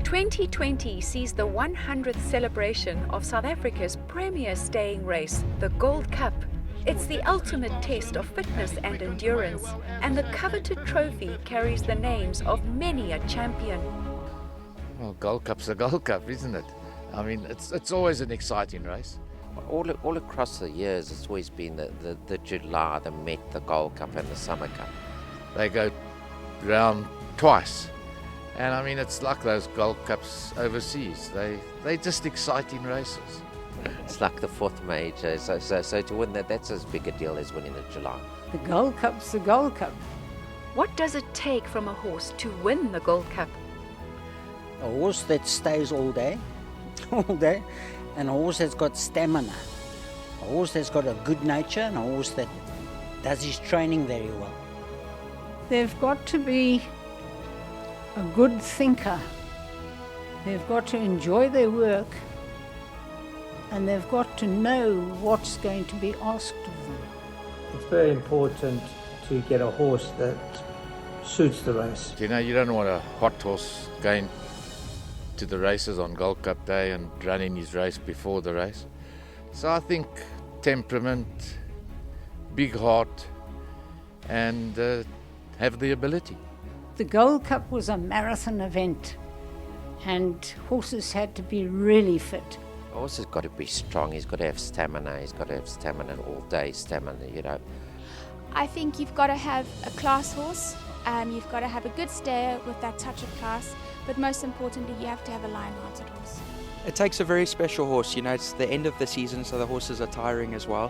2020 sees the 100th celebration of South Africa's premier staying race, the Gold Cup. It's the ultimate test of fitness and endurance, and the coveted trophy carries the names of many a champion. Well, Gold Cup's a Gold Cup, isn't it? I mean, it's always an exciting race. All across the years, it's always been the July, the Met, the Gold Cup and the Summer Cup. They go round twice. And I mean, it's like those Gold Cups overseas. They're just exciting races. It's like the fourth major, so to win that's as big a deal as winning the July. The Gold Cup's the Gold Cup. What does it take from a horse to win the Gold Cup? A horse that stays all day, and a horse that's got stamina. A horse that's got a good nature, and a horse that does his training very well. They've got to be a good thinker. They've got to enjoy their work, and they've got to know what's going to be asked of them. It's very important to get a horse that suits the race. You know, you don't want a hot horse going to the races on Gold Cup day and running his race before the race. So I think temperament, big heart, and have the ability. The Gold Cup was a marathon event, and horses had to be really fit. A horse has got to be strong, he's got to have stamina, all day stamina, you know. I think you've got to have a class horse, you've got to have a good stayer with that touch of class, but most importantly you have to have a lion-hearted horse. It takes a very special horse, you know, it's the end of the season so the horses are tiring as well.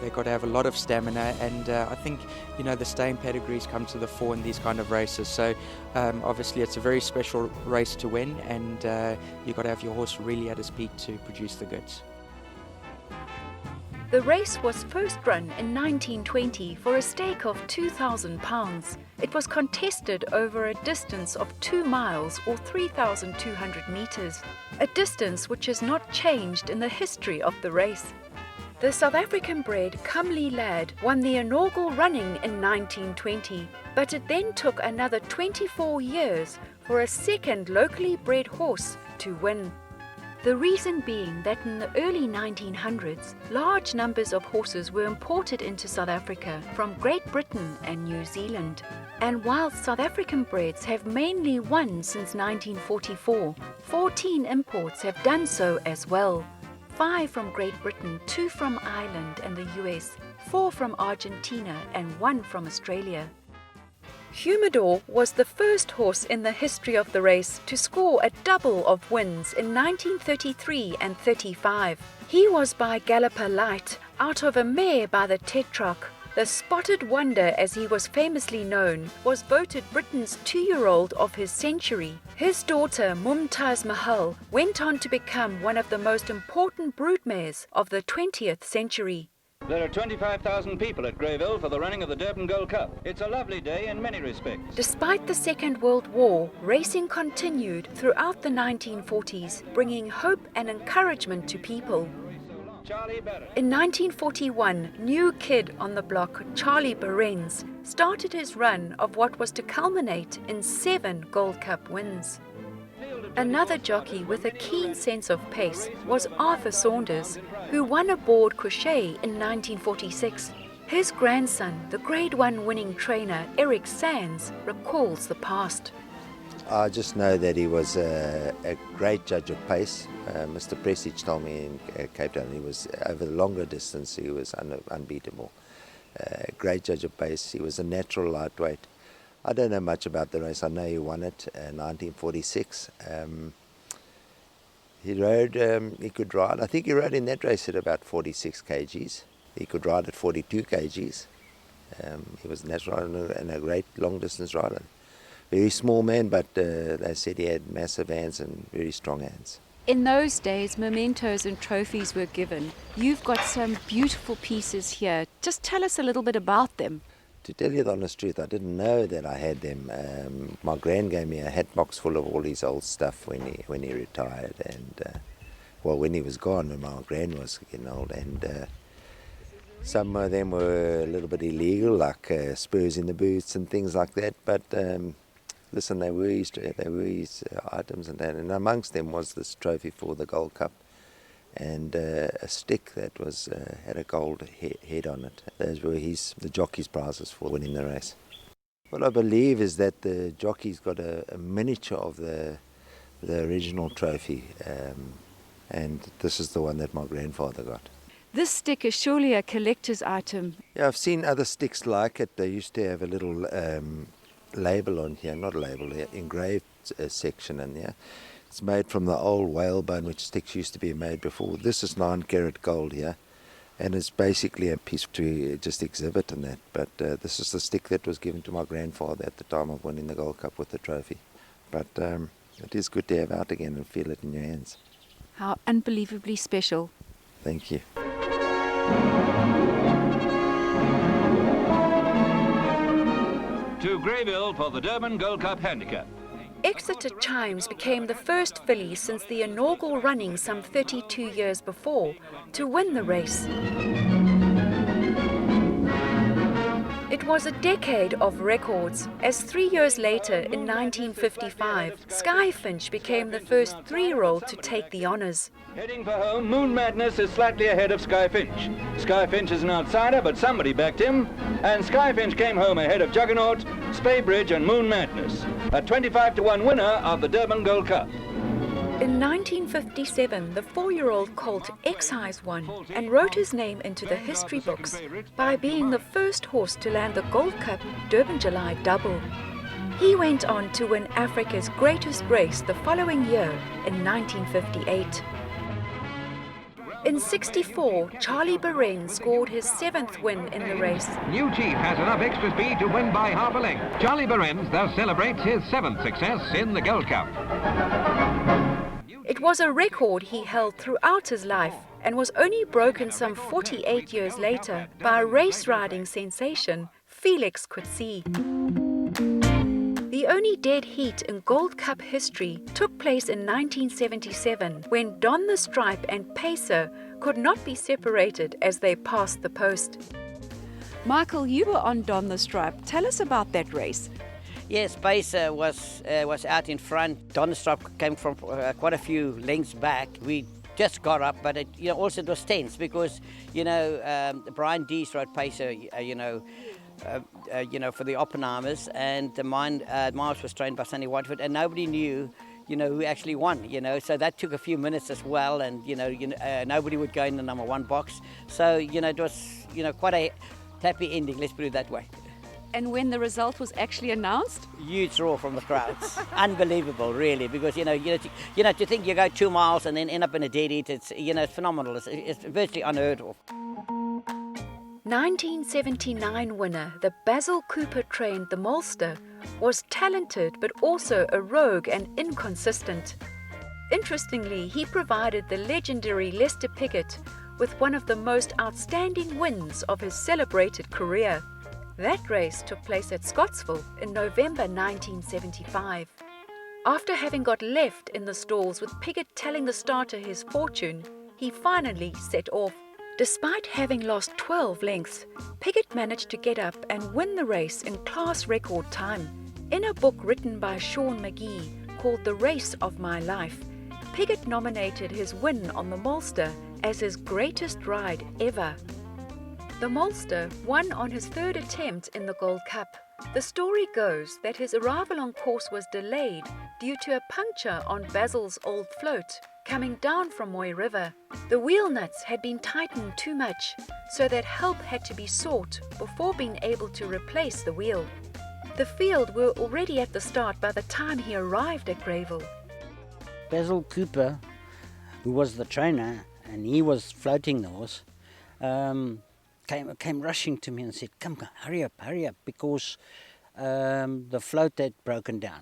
They've got to have a lot of stamina, and I think, you know, the staying pedigrees come to the fore in these kind of races. So obviously it's a very special race to win, and you've got to have your horse really at his peak to produce the goods. The race was first run in 1920 for a stake of £2,000. It was contested over a distance of 2 miles or 3,200 metres, a distance which has not changed in the history of the race. The South African-bred Comely Lad won the inaugural running in 1920, but it then took another 24 years for a second locally bred horse to win. The reason being that in the early 1900s, large numbers of horses were imported into South Africa from Great Britain and New Zealand. And whilst South African breds have mainly won since 1944, 14 imports have done so as well. 5 from Great Britain, 2 from Ireland and the US, 4 from Argentina and 1 from Australia. Humidor was the first horse in the history of the race to score a double of wins in 1933 and 35. He was by Galloper Light, out of a mare by the Tetrarch. The Spotted Wonder, as he was famously known, was voted Britain's 2-year-old of his century. His daughter Mumtaz Mahal went on to become one of the most important broodmares of the 20th century. There are 25,000 people at Greyville for the running of the Durban Gold Cup. It's a lovely day in many respects. Despite the Second World War, racing continued throughout the 1940s, bringing hope and encouragement to people. In 1941, new kid on the block, Charlie Behrens, started his run of what was to culminate in 7 Gold Cup wins. Another jockey with a keen sense of pace was Arthur Saunders, who won aboard Couchet in 1946. His grandson, the Grade 1 winning trainer Eric Sands, recalls the past. I just know that he was a great judge of pace. Mr. Prestige told me in Cape Town he was, over the longer distance, he was unbeatable. Great judge of pace. He was a natural lightweight. I don't know much about the race. I know he won it in 1946. He rode, he could ride, I think he rode in that race at about 46 kgs. He could ride at 42 kgs. He was a natural and a great long distance rider. Very small man, but they said he had massive hands and very strong hands. In those days, mementos and trophies were given. You've got some beautiful pieces here. Just tell us a little bit about them. To tell you the honest truth, I didn't know that I had them. My gran gave me a hat box full of all his old stuff when he retired, and when he was gone, when my gran was getting old, and some of them were a little bit illegal, like spurs in the boots and things like that. But Listen, they were his items and that, and amongst them was this trophy for the Gold Cup and a stick that was had a gold head on it. Those were the jockey's prizes for winning the race. What I believe is that the jockey's got a miniature of the original trophy, and this is the one that my grandfather got. This stick is surely a collector's item. Yeah, I've seen other sticks like it. They used to have a little label on here, not a label, engraved section in here. It's made from the old whalebone which sticks used to be made before. This is 9-carat gold here, and it's basically a piece to just exhibit in that. But this is the stick that was given to my grandfather at the time of winning the Gold Cup with the trophy. But it is good to have out again and feel it in your hands. How unbelievably special. Thank you. To Greyville for the Durban Gold Cup Handicap. Exeter Chimes became the first filly since the inaugural running some 32 years before to win the race. It was a decade of records, as 3 years later, in 1955, Skyfinch became the first 3-year-old to take the honours. Heading for home, Moon Madness is slightly ahead of Skyfinch. Skyfinch is an outsider, but somebody backed him, and Skyfinch came home ahead of Juggernaut, Speybridge and Moon Madness, a 25-1 winner of the Durban Gold Cup. In 1957, the 4-year-old colt Excise won and wrote his name into the history books by being the first horse to land the Gold Cup Durban July double. He went on to win Africa's greatest race the following year in 1958. In '64, Charlie Beren scored his 7th win in the race. New Chief has enough extra speed to win by half a length. Charlie Berens thus celebrates his 7th success in the Gold Cup. It was a record he held throughout his life and was only broken some 48 years later by a race-riding sensation, Felix Coetzee. The only dead heat in Gold Cup history took place in 1977 when Don the Stripe and Pacer could not be separated as they passed the post. Michael, you were on Don the Stripe. Tell us about that race. Yes, Pacer was out in front. Don the Stripe came from quite a few lengths back. We just got up, but also it was tense because Brian Dees rode Pacer, for the Oppenheimers, and Miles was trained by Sonny Whitefoot, and nobody knew, who actually won, so that took a few minutes as well, and, nobody would go in the number 1 box. So, it was, quite a happy ending, let's put it that way. And when the result was actually announced? Huge roar from the crowds. Unbelievable, really, because, to think you go 2 miles and then end up in a dead heat, it's phenomenal. It's virtually unheard of. 1979 winner, the Basil Cooper trained the Malster, was talented but also a rogue and inconsistent. Interestingly, he provided the legendary Lester Piggott with one of the most outstanding wins of his celebrated career. That race took place at Scottsville in November 1975. After having got left in the stalls with Piggott telling the starter his fortune, he finally set off. Despite having lost 12 lengths, Piggott managed to get up and win the race in class record time. In a book written by Sean McGee called The Race of My Life, Piggott nominated his win on the Malster as his greatest ride ever. The Malster won on his 3rd attempt in the Gold Cup. The story goes that his arrival on course was delayed due to a puncture on Basil's old float coming down from Moy River. The wheel nuts had been tightened too much, so that help had to be sought before being able to replace the wheel. The field were already at the start by the time he arrived at Greyville. Basil Cooper, who was the trainer, and he was floating the horse, came rushing to me and said, come, hurry up, because the float had broken down.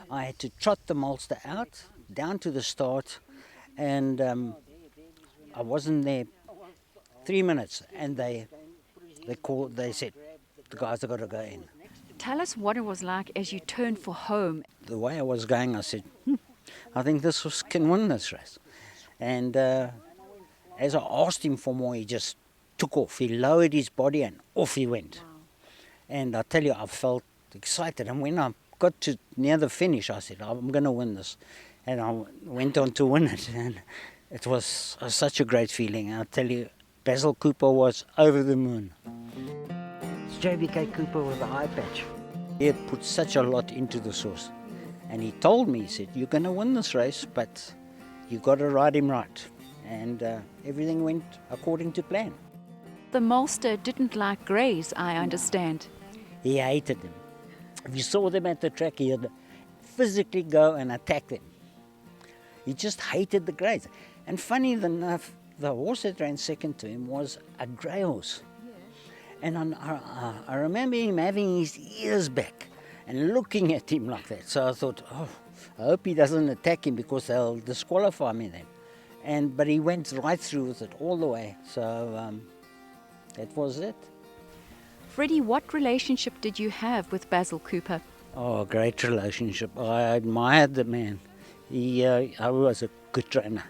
I had to trot the Malster out, down to the start, and I wasn't there 3 minutes, and they said, the guys have got to go in. Tell us what it was like as you turned for home. The way I was going, I said, I think this horse can win this race. And as I asked him for more, he just took off. He lowered his body and off he went. Wow. And I tell you, I felt excited. And when I got to near the finish, I said, I'm going to win this. And I went on to win it. And it was such a great feeling. I'll tell you, Basil Cooper was over the moon. It's JBK Cooper with the eye patch. He had put such a lot into this horse. And he told me, he said, you're going to win this race, but you got to ride him right. And everything went according to plan. The malster didn't like greys, I understand. He hated them. If you saw them at the track, he'd physically go and attack them. He just hated the greys. And funny enough, the horse that ran second to him was a grey horse. And I remember him having his ears back and looking at him like that. So I thought, oh, I hope he doesn't attack him because they'll disqualify me then. But he went right through with it all the way. So that was it. Freddie, what relationship did you have with Basil Cooper? Oh, great relationship. I admired the man. I was a good trainer.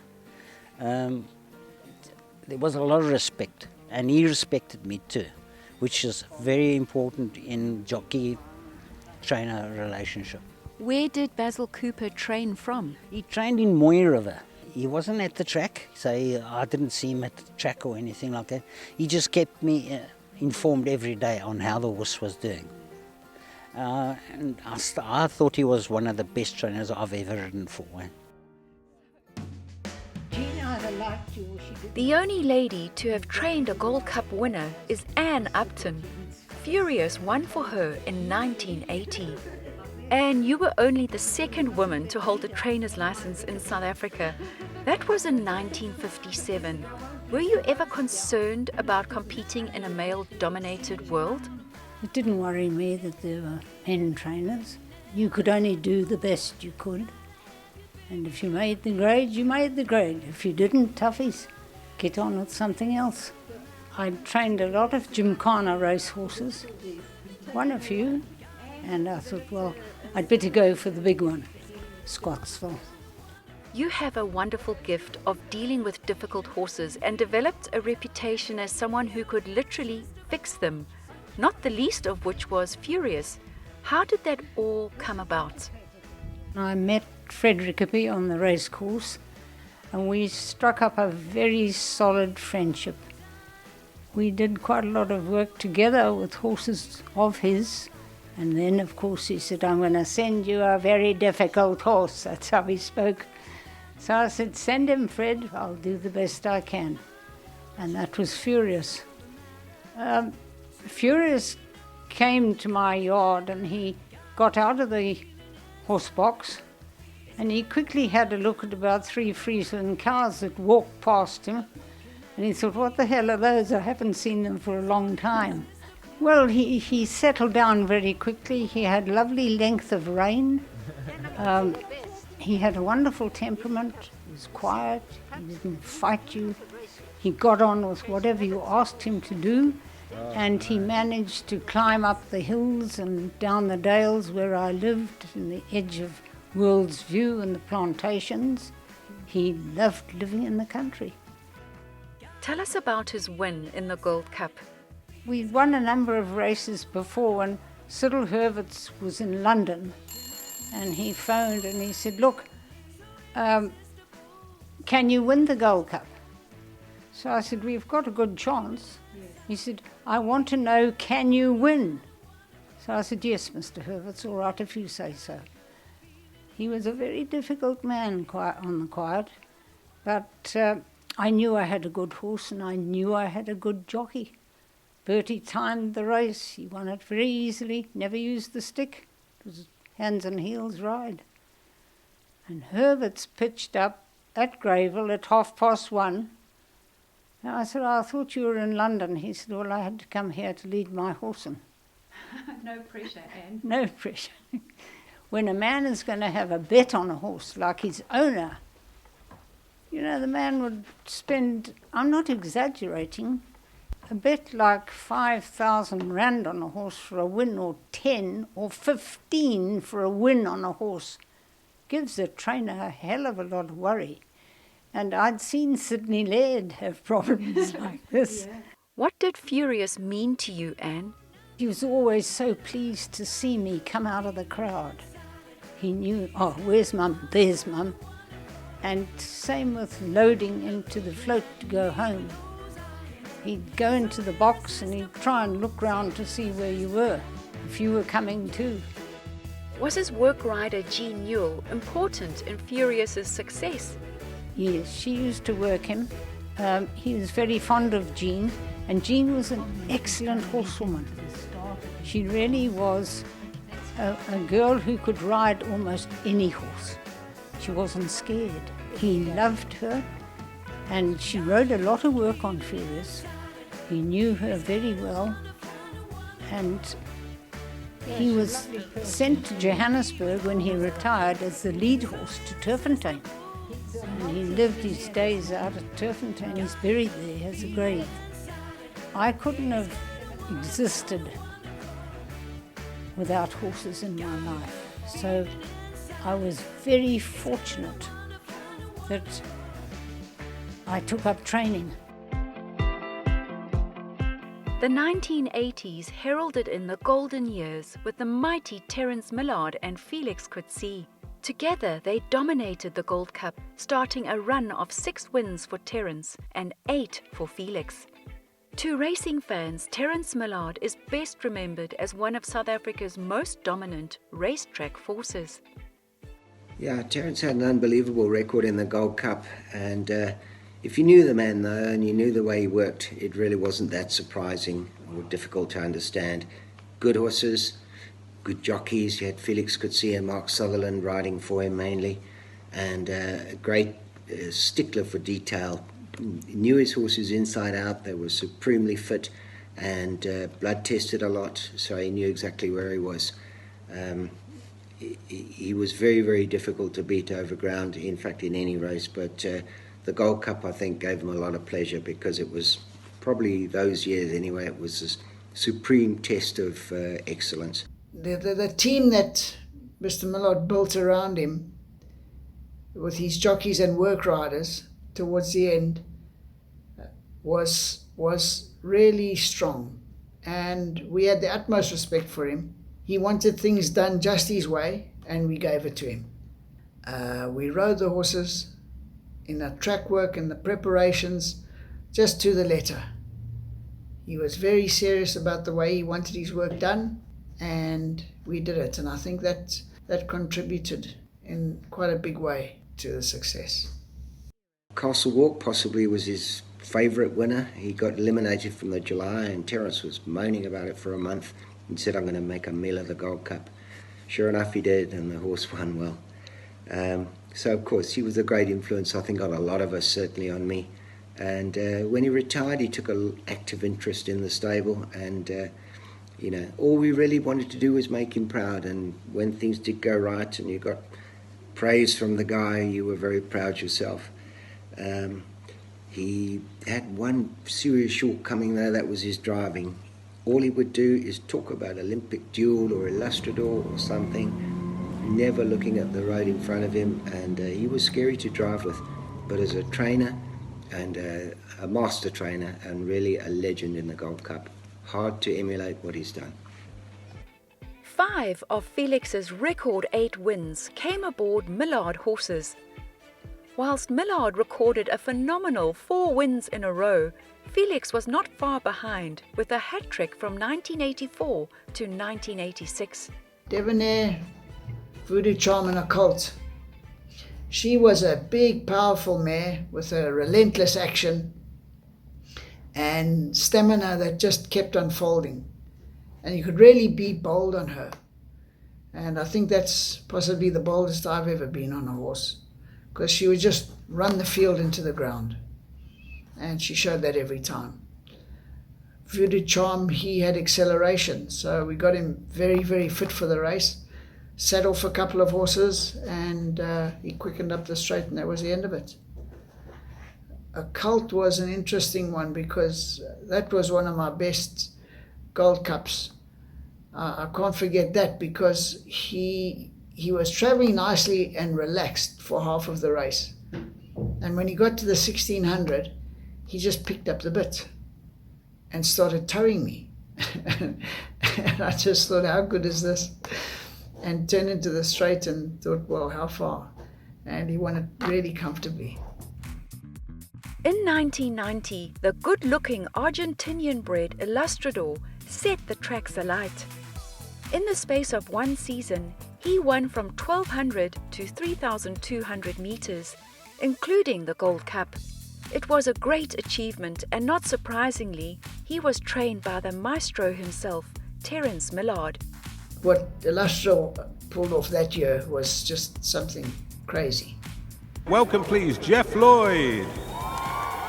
There was a lot of respect, and he respected me too, which is very important in jockey-trainer relationship. Where did Basil Cooper train from? He trained in Moy River. He wasn't at the track, so I didn't see him at the track or anything like that. He just kept me informed every day on how the horse was doing. And I thought he was one of the best trainers I've ever ridden for. The only lady to have trained a Gold Cup winner is Anne Upton. Furious won for her in 1980. Anne, you were only the second woman to hold a trainer's license in South Africa. That was in 1957. Were you ever concerned about competing in a male-dominated world? It didn't worry me that there were men trainers. You could only do the best you could. And if you made the grade, you made the grade. If you didn't, toughies, get on with something else. I trained a lot of Gymkhana racehorses, won a few, and I thought, well, I'd better go for the big one, Scottsville. You have a wonderful gift of dealing with difficult horses and developed a reputation as someone who could literally fix them, not the least of which was Furious. How did that all come about? I met Fred Rickaby on the race course, and we struck up a very solid friendship. We did quite a lot of work together with horses of his, and then of course he said, I'm going to send you a very difficult horse. That's how he spoke. So I said, send him, Fred, I'll do the best I can. And that was Furious. Furious came to my yard and he got out of the horse box and he quickly had a look at about 3 Friesland cows that walked past him. And he thought, what the hell are those? I haven't seen them for a long time. Well, he settled down very quickly. He had lovely length of rein. He had a wonderful temperament. He was quiet. He didn't fight you. He got on with whatever you asked him to do. And he managed to climb up the hills and down the dales where I lived, in the edge of World's View and the plantations. He loved living in the country. Tell us about his win in the Gold Cup. We'd won a number of races before when Cyril Hurwitz was in London. And he phoned and he said, look, can you win the Gold Cup? So I said, we've got a good chance. He said, I want to know, can you win? So I said, yes, Mr. Hurwitz, all right if you say so. He was a very difficult man on the quiet, but I knew I had a good horse and I knew I had a good jockey. Bertie timed the race. He won it very easily, never used the stick. It was hands and heels ride. And Hurwitz pitched up at Greyville at 1:30. And I said, I thought you were in London. He said, well, I had to come here to lead my horsing. No pressure, Anne. No pressure. When a man is going to have a bet on a horse like his owner, you know, the man would spend, I'm not exaggerating, a bet like 5,000 rand on a horse for a win, or 10 or 15 for a win on a horse. Gives the trainer a hell of a lot of worry. And I'd seen Sydney Laird have problems like this. Yeah. What did Furious mean to you, Anne? He was always so pleased to see me come out of the crowd. He knew, oh, where's Mum? There's Mum. And same with loading into the float to go home. He'd go into the box and he'd try and look round to see where you were, if you were coming too. Was his work rider Jean Newell important in Furious's success? Yes, she used to work him. He was very fond of Jean, and Jean was an excellent horsewoman. She really was a girl who could ride almost any horse. She wasn't scared. He loved her, and she rode a lot of work on Furious. He knew her very well, and he was sent to Johannesburg when he retired as the lead horse to Turffontein. And he lived his days out at Turffontein. He's buried there as a grave. I couldn't have existed without horses in my life. So I was very fortunate that I took up training. The 1980s heralded in the golden years with the mighty Terence Millard and Felix Coetzee. Together they dominated the Gold Cup, starting a run of 6 wins for Terence and 8 for Felix. To racing fans, Terence Millard is best remembered as one of South Africa's most dominant racetrack forces. Yeah, Terence had an unbelievable record in the Gold Cup, and if you knew the man though and you knew the way he worked, it really wasn't that surprising or difficult to understand. Good horses, good jockeys. You had Felix Coetzee and Mark Sutherland riding for him mainly, and a great stickler for detail. He knew his horses inside out. They were supremely fit and blood tested a lot, so he knew exactly where he was. He was very, very difficult to beat over ground, in fact in any race, but the Gold Cup I think gave him a lot of pleasure because it was probably those years anyway, it was a supreme test of excellence. The team that Mr. Millard built around him with his jockeys and work riders towards the end was really strong, and we had the utmost respect for him. He wanted things done just his way, and we gave it to him. We rode the horses in the track work and the preparations just to the letter. He was very serious about the way he wanted his work done, and we did it, and I think that contributed in quite a big way to the success. Castle Walk possibly was his favourite winner. He got eliminated from the July, and Terence was moaning about it for a month and said, I'm going to make a meal of the Gold Cup. Sure enough he did, and the horse won well. So of course he was a great influence, I think, on a lot of us, certainly on me. And when he retired, he took an active interest in the stable, and all we really wanted to do was make him proud. And when things did go right and you got praise from the guy, you were very proud yourself. He had one serious shortcoming though, that was his driving. All he would do is talk about Olympic Duel or Illustrador or something, never looking at the road in front of him, and he was scary to drive with. But as a trainer and a master trainer and really a legend in the Gold Cup, hard to emulate what he's done. 5 of Felix's record 8 wins came aboard Millard horses. Whilst Millard recorded a phenomenal 4 wins in a row, Felix was not far behind with a hat-trick from 1984 to 1986. Debonair, Voodoo Charm and a colt. She was a big, powerful mare with a relentless action and stamina that just kept unfolding. And you could really be bold on her. And I think that's possibly the boldest I've ever been on a horse, because she would just run the field into the ground. And she showed that every time. Voodoo Charm, he had acceleration, so we got him very, very fit for the race. Sat off a couple of horses, and he quickened up the straight, and that was the end of it. A colt was an interesting one, because that was one of my best Gold Cups. I can't forget that, because he was travelling nicely and relaxed for half of the race. And when he got to the 1600, he just picked up the bit and started towing me. And I just thought, how good is this? And turned into the straight and thought, well, how far? And he won it really comfortably. In 1990, the good-looking Argentinian-bred Illustrador set the tracks alight. In the space of one season, he won from 1,200 to 3,200 meters, including the Gold Cup. It was a great achievement, and not surprisingly, he was trained by the maestro himself, Terence Millard. What Illustrador pulled off that year was just something crazy. Welcome please, Jeff Lloyd.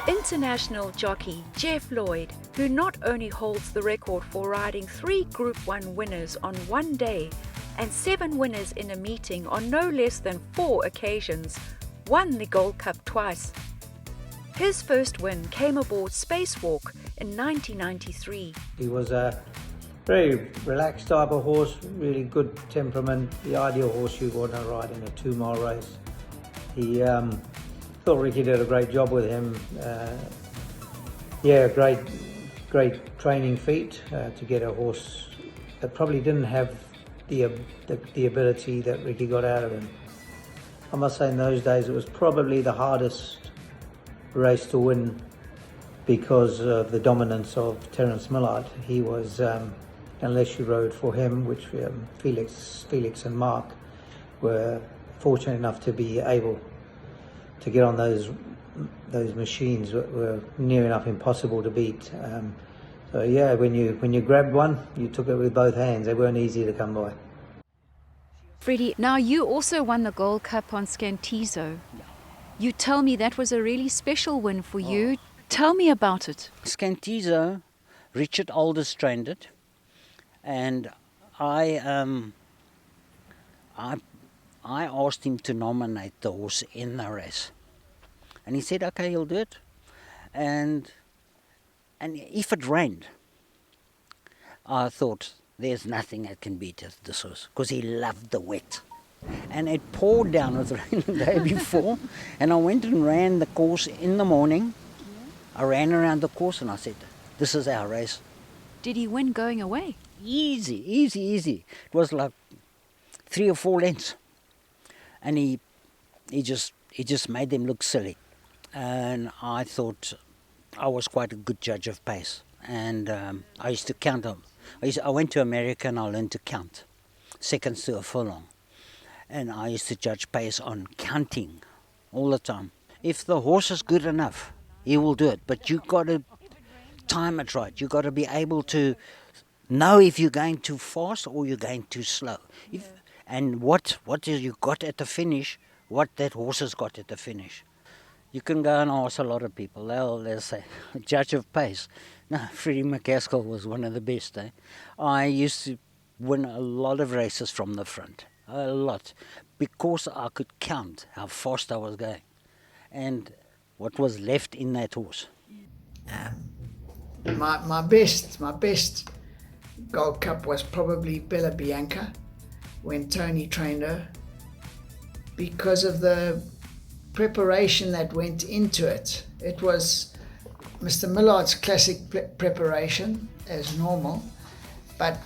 International jockey Jeff Lloyd, who not only holds the record for riding 3 Group 1 winners on one day and 7 winners in a meeting on no less than 4 occasions, won the Gold Cup twice. His first win came aboard Spacewalk in 1993. He was a very relaxed type of horse, really good temperament, the ideal horse you want to ride in a 2-mile race. He thought Ricky did a great job with him. Great training feat to get a horse that probably didn't have the ability that Ricky got out of him. I must say in those days it was probably the hardest race to win because of the dominance of Terence Millard. He was, unless you rode for him, which Felix and Mark were fortunate enough to be able to get on those machines that were near enough impossible to beat. So yeah, when you grabbed one, you took it with both hands. They weren't easy to come by. Freddie, now you also won the Gold Cup on Scantizo. You tell me that was a really special win for you. Tell me about it. Scantizo, Richard Aldous trained it, and I asked him to nominate the horse in the race, and he said, "Okay, he'll do it." And if it rained, I thought there's nothing that can beat this horse, because he loved the wet. And it poured down with rain the day before, and I went and ran the course in the morning. I ran around the course and I said, "This is our race." Did he win going away? Easy. It was like 3 or 4 lengths. And he just made them look silly. And I thought I was quite a good judge of pace. And I used to count them. I went to America and I learned to count seconds to a furlong. And I used to judge pace on counting all the time. If the horse is good enough, he will do it. But you got to time it right. You got to be able to know if you're going too fast or you're going too slow. And what you got at the finish, what that horse has got at the finish. You can go and ask a lot of people. They'll say, judge of pace. No, Freddie McCaskill was one of the best. I used to win a lot of races from the front. A lot. Because I could count how fast I was going. And what was left in that horse. My best Gold Cup was probably Bella Bianca, when Tony trained her, because of the preparation that went into it. It was Mr. Millard's classic preparation, as normal, but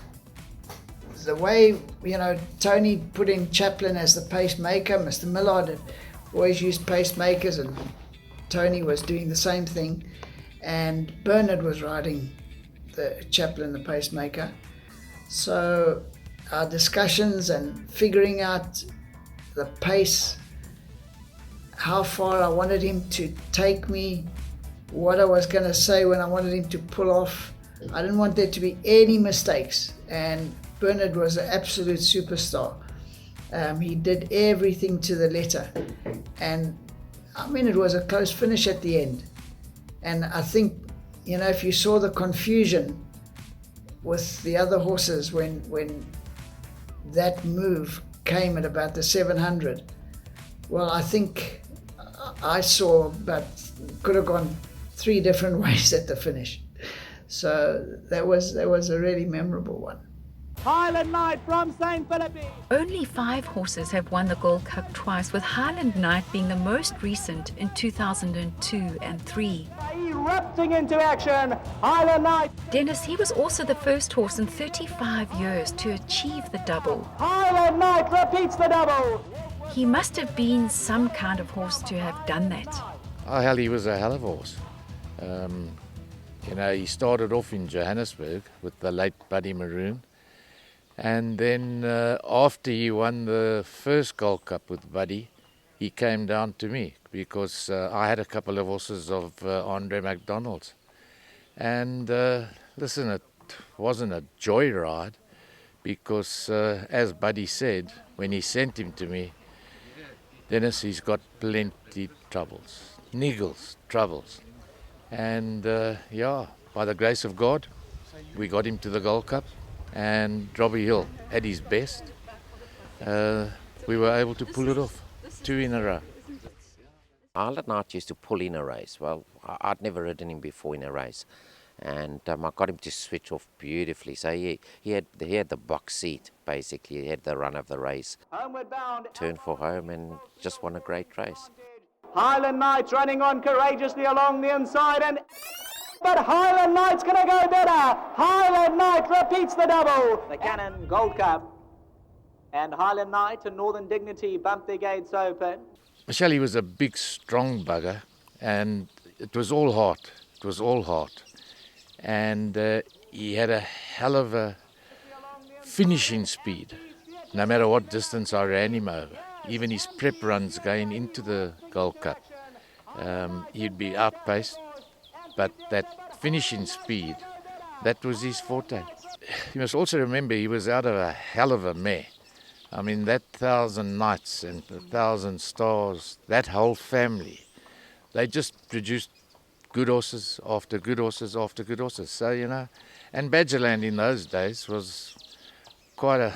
the way, Tony put in Chaplin as the pacemaker. Mr. Millard had always used pacemakers, and Tony was doing the same thing, and Bernard was riding the Chaplin, the pacemaker. So our discussions and figuring out the pace, how far I wanted him to take me, what I was going to say when I wanted him to pull off. I didn't want there to be any mistakes, and Bernard was an absolute superstar. He did everything to the letter, and it was a close finish at the end. And I think, if you saw the confusion with the other horses when that move came at about the 700, well, I think I saw could have gone 3 different ways at the finish. So that was a really memorable one. Highland Knight from St. Philippi. Only 5 horses have won the Gold Cup twice, with Highland Knight being the most recent in 2002 and 3. He erupting into action. Highland Knight. Dennis, he was also the first horse in 35 years to achieve the double. Highland Knight repeats the double. He must have been some kind of horse to have done that. Oh, hell, he was a hell of a horse. He started off in Johannesburg with the late Buddy Maroon. And then after he won the first Gold Cup with Buddy, he came down to me because I had a couple of horses of Andre MacDonald's. And listen, it wasn't a joyride because, as Buddy said, when he sent him to me, Dennis, he's got plenty troubles, niggles, troubles. And by the grace of God, we got him to the Gold Cup. And Robbie Hill at his best, we were able to pull it off, 2 in a row. Highland Knight used to pull in a race. Well, I'd never ridden him before in a race. And I got him to switch off beautifully. So he had the box seat, basically. He had the run of the race. Homeward bound. Turned for home and just won a great race. Highland Knight's running on courageously along the inside, but Highland Knight's going to go better. Highland Knight repeats the double. The Cannon Gold Cup. And Highland Knight and Northern Dignity bump their gates open. Michelle, he was a big, strong bugger, and it was all heart. It was all heart. And he had a hell of a finishing speed, no matter what distance I ran him over. Even his prep runs going into the Gold Cup, he'd be outpaced. But that finishing speed, that was his forte. You must also remember he was out of a hell of a mare. I mean, that 1,000 Knights and 1,000 Stars, that whole family, they just produced good horses after good horses after good horses. So, and Badgerland in those days was quite a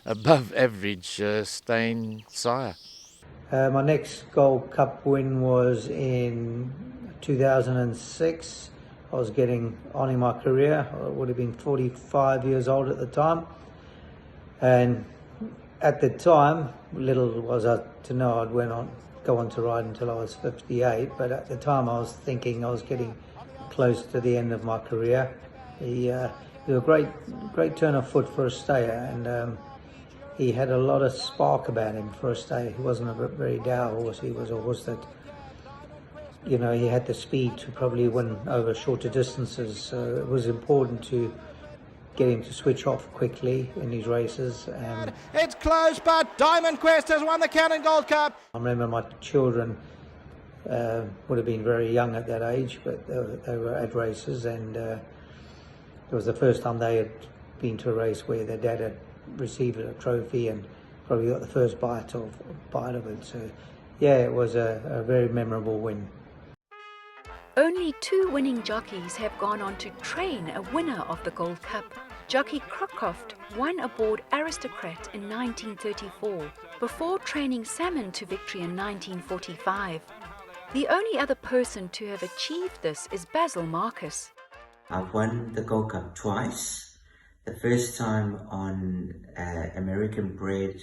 above average staying sire. My next Gold Cup win was in 2006. I was getting on in my career. I would have been 45 years old at the time. And at the time, little was I to know I'd go on to ride until I was 58. But at the time, I was thinking I was getting close to the end of my career. He was a great turn of foot for a stayer, and he had a lot of spark about him for a stayer. He wasn't a very dour horse. He was a horse that, he had the speed to probably win over shorter distances. So it was important to get him to switch off quickly in his races. And it's close, but Diamond Quest has won the Cannon Gold Cup. I remember my children would have been very young at that age, but they were at races, and it was the first time they had been to a race where their dad had received a trophy and probably got the first bite of it. So yeah, it was a very memorable win. Only 2 winning jockeys have gone on to train a winner of the Gold Cup. Jockey Crocroft won aboard Aristocrat in 1934 before training Salmon to victory in 1945. The only other person to have achieved this is Basil Marcus. I've won the Gold Cup twice. The first time on American bred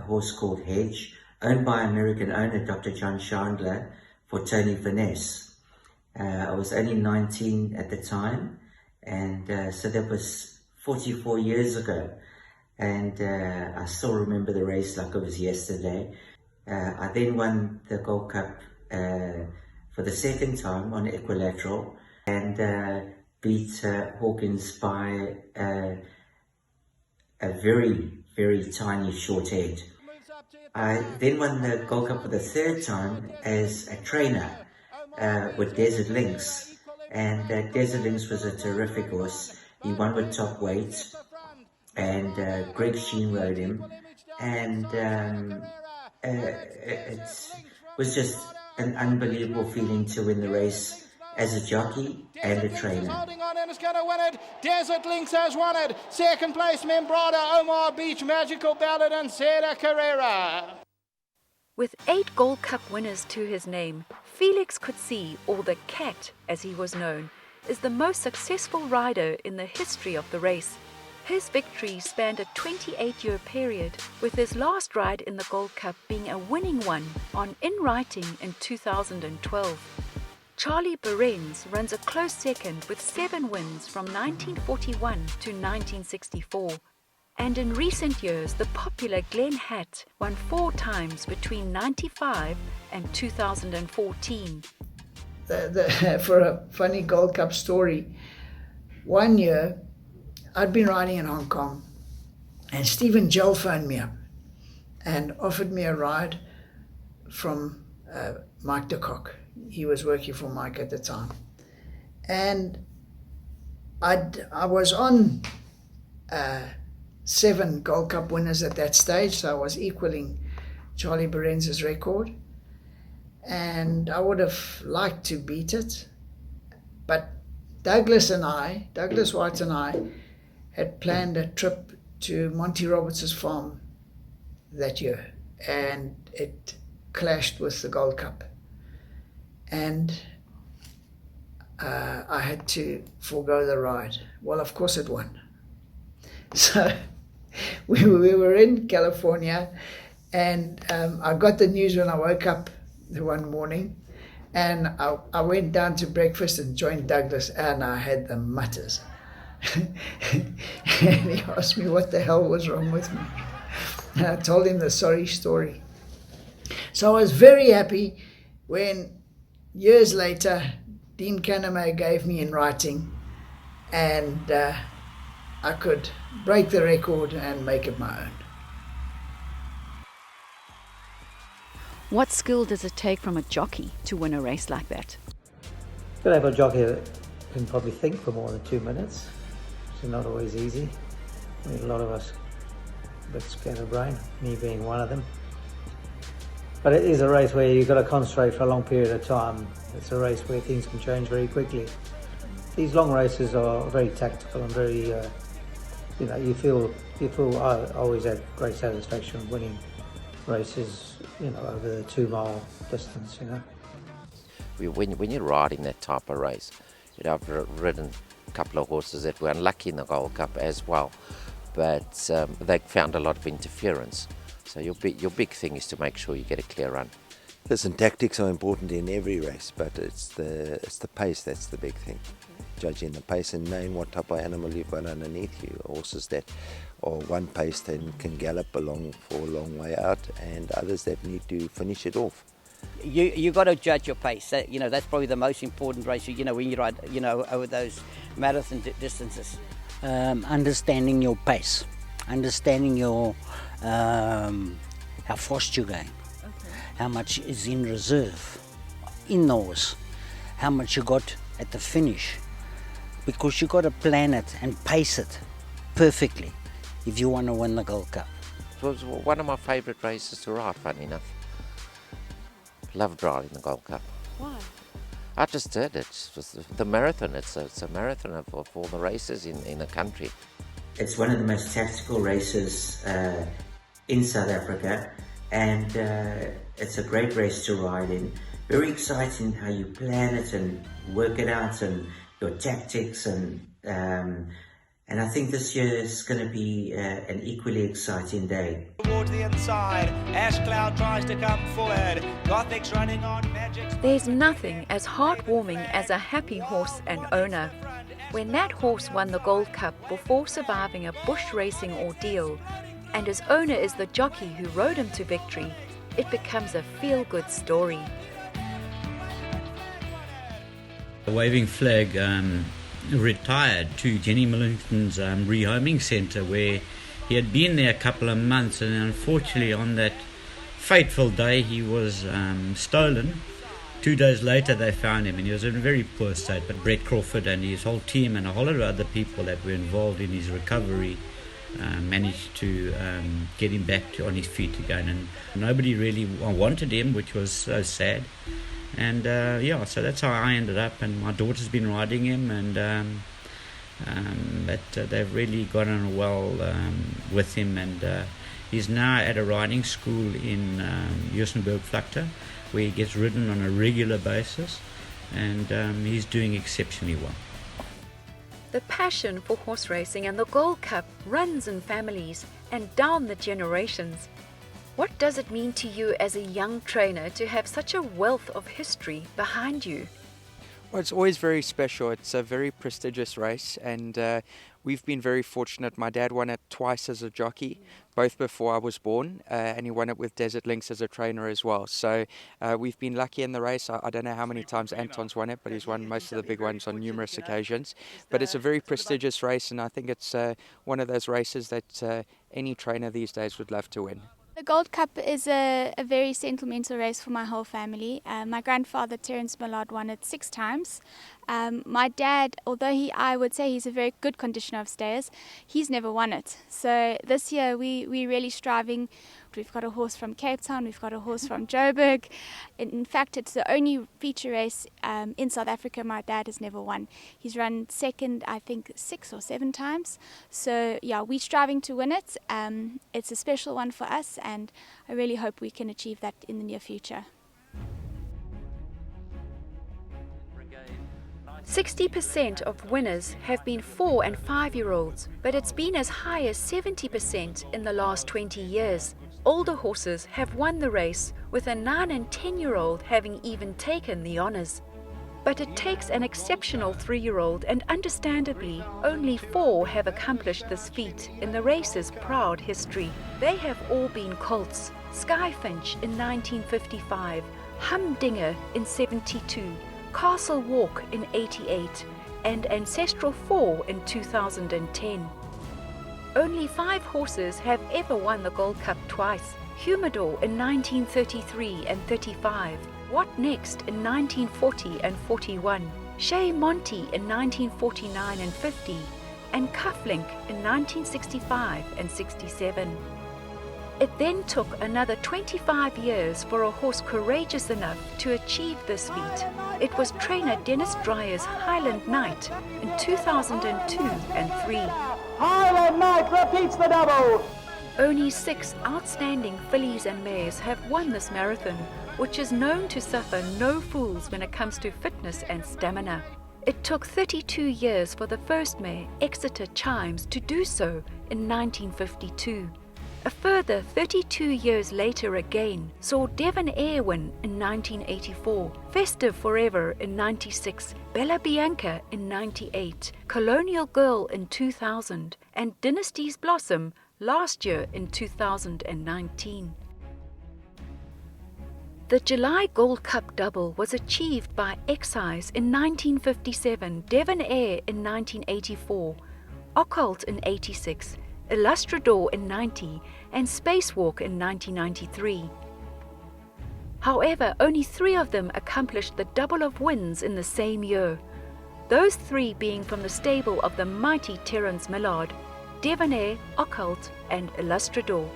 horse called Hedge, owned by American owner Dr. John Chandler for Tony Finesse. I was only 19 at the time, and so that was 44 years ago. And I still remember the race like it was yesterday. I then won the Gold Cup for the second time on Equilateral, and beat Hawkins by a very, very tiny short head. I then won the Gold Cup for the third time as a trainer with Desert Lynx, and Desert Lynx was a terrific horse. He won with top weight, and Greg Sheen rode him, and it was just an unbelievable feeling to win the race as a jockey and a trainer. Holding on and is going to win it. Desert Lynx has won it. Second place, Membrada, Omar Beach, Magical Ballad, and Sarah Carrera. With 8 Gold Cup winners to his name, Felix Coetzee, or the Cat as he was known, is the most successful rider in the history of the race. His victory spanned a 28-year period, with his last ride in the Gold Cup being a winning one on In Writing in 2012. Charlie Behrens runs a close second with 7 wins from 1941 to 1964. And in recent years, the popular Glen Hatt won 4 times between 95 and 2014. For a funny Gold Cup story, one year I'd been riding in Hong Kong and Stephen Gell phoned me up and offered me a ride from Mike de Kock. He was working for Mike at the time. And I was on 7 Gold Cup winners at that stage, so I was equaling Charlie Behrens' record. And I would have liked to beat it. But Douglas White and I had planned a trip to Monty Roberts' farm that year. And it clashed with the Gold Cup. And I had to forego the ride. Well, of course it won. So we were in California, and I got the news when I woke up the one morning, and I went down to breakfast and joined Douglas, and I had the mutters. And he asked me what the hell was wrong with me. And I told him the sorry story. So I was very happy when years later Dean Caname gave me in writing, and I could break the record and make it my own. What skill does it take from a jockey to win a race like that? You've got to have a jockey that can probably think for more than 2 minutes. It's not always easy. I mean, a lot of us a bit scatterbrained, me being one of them. But it is a race where you've got to concentrate for a long period of time. It's a race where things can change very quickly. These long races are very tactical and very, you feel. I always had great satisfaction winning races, over the 2 mile distance, When you ride in that type of race, I've ridden a couple of horses that were unlucky in the Gold Cup as well, but they found a lot of interference. So your big thing is to make sure you get a clear run. Listen, tactics are important in every race, but it's the pace that's the big thing. Judging the pace and knowing what type of animal you've got underneath you. Horses that are one pace and can gallop along for a long way out, and others that need to finish it off. You got to judge your pace. That's probably the most important race. When you ride, over those marathon distances. Understanding your pace, understanding your how fast you're going, how much is in reserve in the horse, how much you got at the finish, because you got to plan it and pace it perfectly if you want to win the Gold Cup. It was one of my favourite races to ride, funny enough. Loved riding the Gold Cup. Why? I just did it. It was the marathon. It's a marathon of all the races in the country. It's one of the most tactical races in South Africa, and it's a great race to ride in. Very exciting how you plan it and work it out, and your tactics, and I think this year is going to be an equally exciting day. Towards the inside, Ash Cloud tries to come forward. Gothic's running on Magic. There's nothing as heartwarming as a happy horse and owner. When that horse won the Gold Cup before surviving a bush racing ordeal, and his owner is the jockey who rode him to victory, it becomes a feel-good story. The Waving Flag retired to Jenny Millington's rehoming centre, where he had been there a couple of months, and unfortunately on that fateful day he was stolen. 2 days later they found him, and he was in a very poor state, but Brett Crawford and his whole team and a whole lot of other people that were involved in his recovery managed to get him back on his feet again, and nobody really wanted him, which was so sad. And so that's how I ended up, and my daughter's been riding him, and they've really got on well with him, and he's now at a riding school in Juisenberg-Vlakte, where he gets ridden on a regular basis, and he's doing exceptionally well. The passion for horse racing and the Gold Cup runs in families and down the generations. What does it mean to you as a young trainer to have such a wealth of history behind you? Well, it's always very special. It's a very prestigious race, and we've been very fortunate. My dad won it twice as a jockey, both before I was born, and he won it with Desert Lynx as a trainer as well. So we've been lucky in the race. I don't know how many times Anton's won it, but he's won most of the big ones on numerous occasions. But it's a very prestigious race, and I think it's one of those races that any trainer these days would love to win. The Gold Cup is a very sentimental race for my whole family. My grandfather, Terence Millard, won it 6 times. My dad, although I would say he's a very good conditioner of stayers, he's never won it. So this year we're really striving. We've got a horse from Cape Town, we've got a horse from Joburg. In fact, it's the only feature race in South Africa my dad has never won. He's run second, I think, 6 or 7 times. So yeah, we're striving to win it. It's a special one for us, and I really hope we can achieve that in the near future. 60% of winners have been 4- and 5-year-olds, but it's been as high as 70% in the last 20 years. Older horses have won the race, with a 9- and 10-year-old having even taken the honours. But it takes an exceptional 3-year-old, and understandably, only 4 have accomplished this feat in the race's proud history. They have all been colts: Skyfinch in 1955, Humdinger in 72, Castle Walk in 88, and Ancestral 4 in 2010. Only 5 horses have ever won the Gold Cup twice: Humidor in 1933 and 35, What Next in 1940 and 41, Chez Monty in 1949 and 50, and Cufflink in 1965 and 67. It then took another 25 years for a horse courageous enough to achieve this feat. It was trainer Dennis Dreyer's Highland Knight in 2002 and 3. Highland Knight repeats the double. Only 6 outstanding fillies and mares have won this marathon, which is known to suffer no fools when it comes to fitness and stamina. It took 32 years for the first mare, Exeter Chimes, to do so in 1952. A further 32 years later again saw Devon Air win in 1984, Festive Forever in 96, Bella Bianca in 98, Colonial Girl in 2000, and Dynasty's Blossom last year in 2019. The July Gold Cup double was achieved by Excise in 1957, Devon Air in 1984, Occult in 86, Illustrador in 90, and Spacewalk in 1993. However, only 3 of them accomplished the double of wins in the same year, those 3 being from the stable of the mighty Terence Millard, Devon Air, Occult, and Illustrador.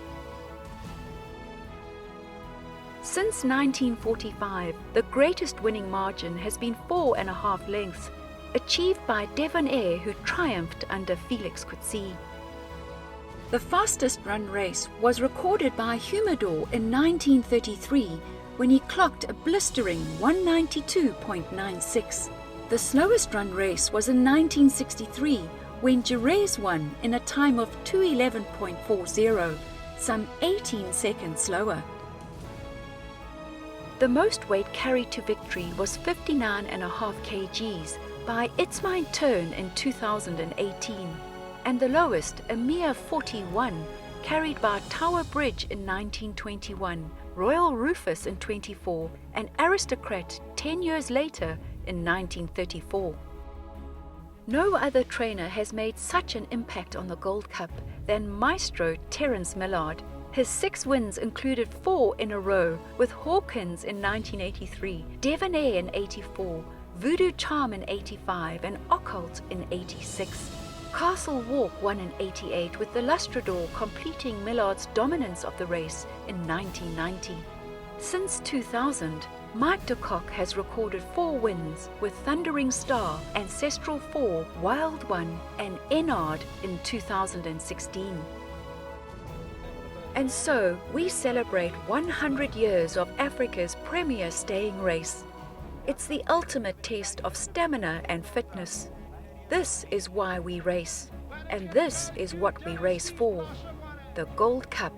Since 1945, the greatest winning margin has been 4.5 lengths, achieved by Devon Air, who triumphed under Felix Coetzee. The fastest run race was recorded by Humidor in 1933 when he clocked a blistering 192.96. The slowest run race was in 1963 when Jerez won in a time of 2:11.40, some 18 seconds slower. The most weight carried to victory was 59.5 kgs by It's My Turn in 2018. And the lowest, a mere 41, carried by Tower Bridge in 1921, Royal Rufus in 24, and Aristocrat 10 years later in 1934. No other trainer has made such an impact on the Gold Cup than Maestro Terence Millard. His 6 wins included 4 in a row, with Hawkins in 1983, Devon Air in 84, Voodoo Charm in 85, and Occult in 86. Castle Walk won in 88, with the Illustrador completing Millard's dominance of the race in 1990. Since 2000, Mike de Kock has recorded 4 wins, with Thundering Star, Ancestral 4, Wild One, and Enard in 2016. And so, we celebrate 100 years of Africa's premier staying race. It's the ultimate test of stamina and fitness. This is why we race, and this is what we race for: the Gold Cup.